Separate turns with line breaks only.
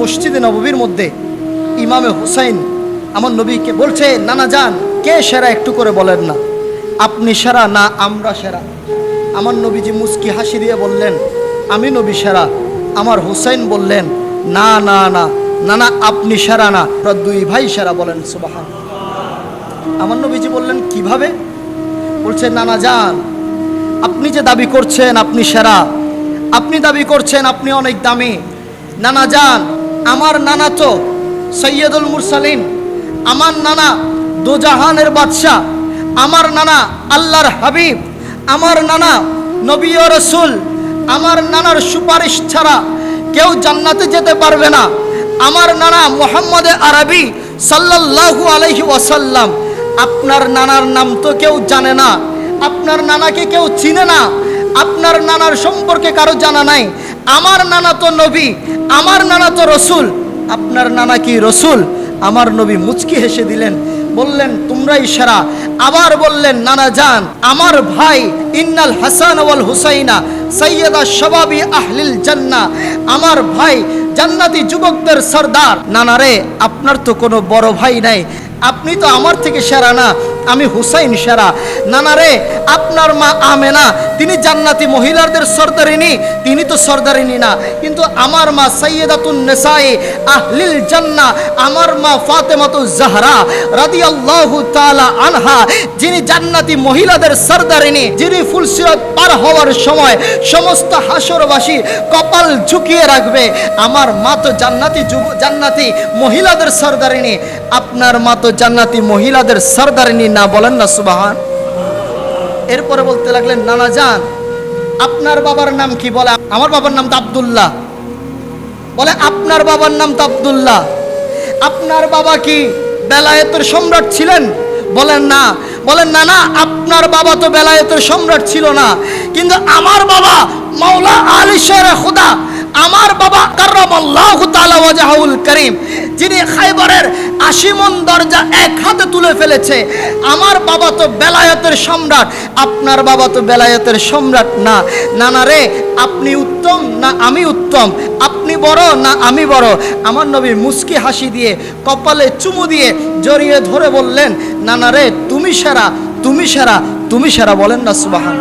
মসজিদে নববীর মধ্যে ইমামে হুসাইন আমার নবীকে বলছে, নানা যান কে সেরা একটু করে বলেন না, আপনি সেরা না আমরা সেরা? আমার নবীজি মুস্কি হাসি দিয়ে বললেন, আমি নবী সেরা। আমার হুসাইন বললেন, না না না না না, আপনি সেরা না, আপনারা দুই ভাই সেরা। বলেন সুবহান। আমার নবীজি বললেন, কিভাবে? বলছে, নানা যান আপনি যে দাবি করছেন আপনি সেরা, আপনি দাবি করছেন আপনি অনেক দামি, নানা যান আমার নানা তো সৈয়দুল মুরসালিন, আমার নানা দোজাহানের বাদশা, আমার নানা আল্লাহর হাবিব, আমার নানা নবী ও রাসূল, আমার নানার সুপারিশ ছাড়া কেউ জান্নাতে যেতে পারবে না। আমার নানা মুহাম্মদ আরবি সাল্লাল্লাহু আলাইহি ওয়াসাল্লাম। আপনার নানার নাম তো কেউ জানে না, আপনার নানাকে কেউ চিনে না, আপনার নানার সম্পর্কে কারো জানা নাই। আমার নানা তো নবী, আমার নানা তো রসুল, আপনার নানা কি রসুল? আমার নবী মুচকি হেসে দিলেন, বললেন তোমরাই সেরা। আবার বললেন, নানা যান আমার ভাই ইন্নাল হাসান ওয়াল হুসাইনা সাইয়্যিদা শাবাবি আহলিল জান্নাহ, আমার ভাই জান্নাতি যুবকদের সরদার। নানা রে আপনার তো কোনো বড় ভাই নাই, আপনি তো আমার থেকে সেরা না, আমি হুসাইন সেরা। নানা রে আপনার মা আমেনা তিনি জান্নাতি মহিলাদের সরদারিনী, তিনি তো সরদারিনী না, কিন্তু আমার মা সাইয়্যিদাতুন নিসাই আহলিল জান্নাহ, আমার মা ফাতেমাতুজ জাহরা রাদিয়াল্লাহু তাআলা আনহা, যিনি জান্নাতি মহিলাদের সরদারিনী, যিনি ফুলসিরাত পার হওয়ার সময় সমস্ত হাসরবাসী কপাল ঝুঁকিয়ে রাখবে। আমার মা তো জান্নাতি মহিলাদের সরদারিনী, আপনার মা তো জান্নাতি মহিলাদের সরদারিনী না? বলেন না সুবহান। এরপরে বলতে লাগলেন, নানা যান আপনার বাবার নাম কি? বলে আমার বাবার নাম তো আব্দুল্লাহ। বলে আপনার বাবার নাম তো আব্দুল্লাহ, আপনার বাবা কি বেলায়েতের সম্রাট ছিলেন? বলেন না। বলেন না না, আপনার বাবা তো বেলায়েতের সম্রাট ছিল না, কিন্তু আমার বাবা মাওলা আলী শের খুদা, আমার বাবা কাররামাল্লাহু তাআলা ওয়াজহুল কারীম, যিনি খায়বরের 80 মণ দরজা এক হাতে তুলে ফেলেছে, আমার বাবা তো বেলায়েতের সম্রাট, আপনার বাবা তো বেলায়েতের সম্রাট না। নানা রে আপনি উত্তম না আমি উত্তম, আপনি বড় না আমি বড়? আমার নবী মুস্কি হাসি দিয়ে কপালে চুমু দিয়ে জড়িয়ে ধরে বললেন, নানা রে তুমি সেরা, তুমি সেরা, তুমি সেরা। বলেন না সুবহান।